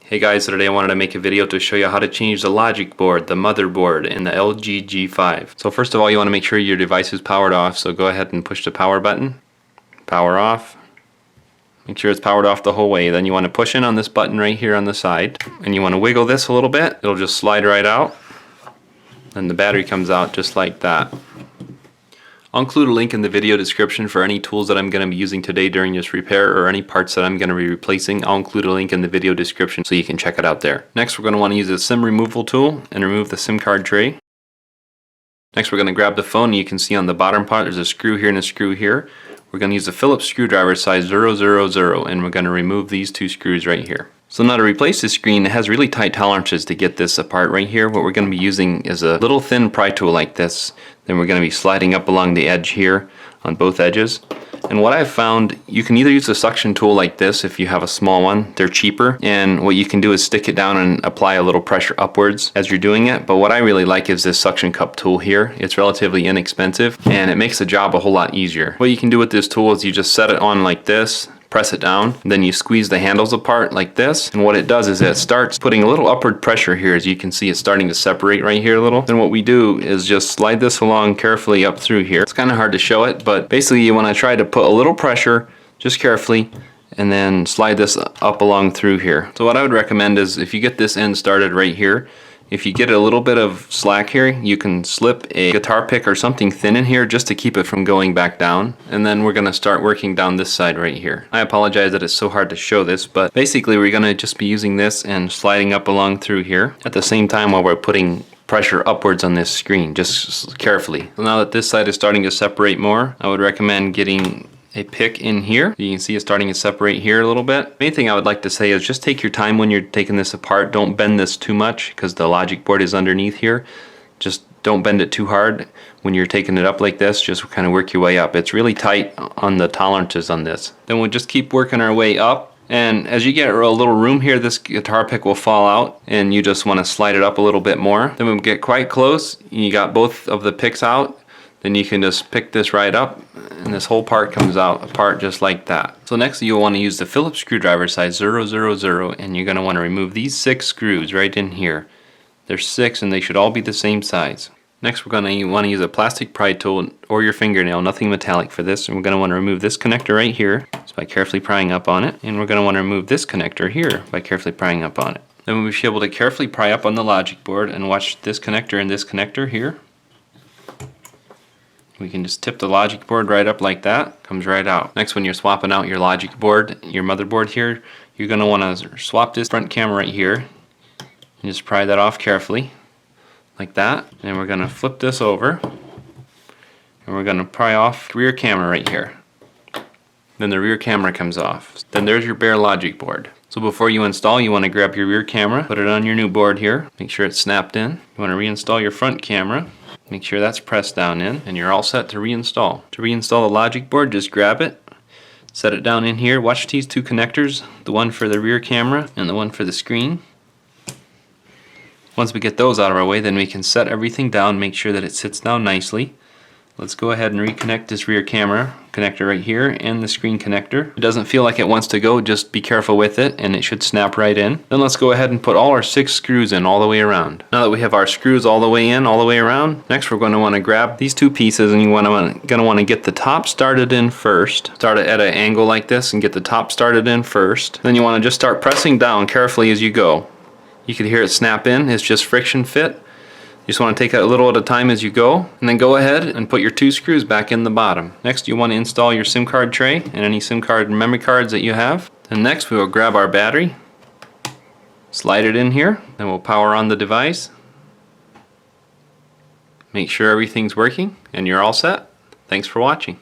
Hey guys, so today I wanted to make a video to show you how to change the logic board, the motherboard in the LG G5. So first of all, you want to make sure your device is powered off, so go ahead and push the power button. Power off. Make sure it's powered off the whole way. Then you want to push in on this button right here on the side, and you want to wiggle this a little bit. It'll just slide right out. Then the battery comes out just like that. I'll include a link in the video description for any tools that I'm going to be using today during this repair or any parts that I'm going to be replacing. I'll include a link in the video description so you can check it out there. Next, we're going to want to use a SIM removal tool and remove the SIM card tray. Next, we're going to grab the phone. You can see on the bottom part there's a screw here and a screw here. We're going to use a Phillips screwdriver size 000 and we're going to remove these two screws right here. So now to replace this screen, it has really tight tolerances to get this apart right here. What we're going to be using is a little thin pry tool like this. Then we're going to be sliding up along the edge here on both edges. And what I've found, you can either use a suction tool like this if you have a small one. They're cheaper. And what you can do is stick it down and apply a little pressure upwards as you're doing it. But what I really like is this suction cup tool here. It's relatively inexpensive and it makes the job a whole lot easier. What you can do with this tool is you just set it on like this, press it down, then you squeeze the handles apart like this, and what it does is it starts putting a little upward pressure here. As you can see, it's starting to separate right here a little. Then what we do is just slide this along carefully up through here. It's kind of hard to show it, but basically you want to try to put a little pressure just carefully and then slide this up along through here. So what I would recommend is if you get this end started right here, if you get a little bit of slack here, you can slip a guitar pick or something thin in here just to keep it from going back down. And then we're going to start working down this side right here. I apologize that it's so hard to show this, but basically we're going to just be using this and sliding up along through here at the same time while we're putting pressure upwards on this screen, just carefully. So now that this side is starting to separate more, I would recommend getting a pick in here. You can see it's starting to separate here a little bit. Main thing I would like to say is just take your time when you're taking this apart. Don't bend this too much because the logic board is underneath here. Just don't bend it too hard when you're taking it up like this. Just kind of work your way up. It's really tight on the tolerances on this. Then we'll just keep working our way up. And as you get a little room here, this guitar pick will fall out and you just want to slide it up a little bit more. Then when we get quite close, you got both of the picks out. Then you can just pick this right up and this whole part comes out apart just like that. So next you'll want to use the Phillips screwdriver size 000 and you're going to want to remove these 6 screws right in here. There's 6 and they should all be the same size. Next we're going to want to use a plastic pry tool or your fingernail, nothing metallic for this. And we're going to want to remove this connector right here just by carefully prying up on it. And we're going to want to remove this connector here by carefully prying up on it. Then we'll be able to carefully pry up on the logic board and watch this connector and this connector here. We can just tip the logic board right up like that, comes right out. Next, when you're swapping out your logic board, your motherboard here, you're going to want to swap this front camera right here and just pry that off carefully like that. And we're going to flip this over and we're going to pry off rear camera right here. Then the rear camera comes off. Then there's your bare logic board. So before you install, you want to grab your rear camera, put it on your new board here, make sure it's snapped in. You want to reinstall your front camera. Make sure that's pressed down in and you're all set to reinstall. To reinstall the logic board, just grab it, set it down in here. Watch these two connectors, the one for the rear camera and the one for the screen. Once we get those out of our way, then we can set everything down, make sure that it sits down nicely. Let's go ahead and reconnect this rear camera connector right here and the screen connector. If it doesn't feel like it wants to go, just be careful with it and it should snap right in. Then let's go ahead and put all our 6 screws in all the way around. Now that we have our screws all the way in, all the way around, next we're going to want to grab these 2 pieces and you're going to want to get the top started in first. Start it at an angle like this and get the top started in first. Then you want to just start pressing down carefully as you go. You can hear it snap in, it's just friction fit. You just want to take it a little at a time as you go, and then go ahead and put your 2 screws back in the bottom. Next you want to install your SIM card tray and any SIM card and memory cards that you have. And next we will grab our battery, slide it in here, then we'll power on the device. Make sure everything's working and you're all set. Thanks for watching.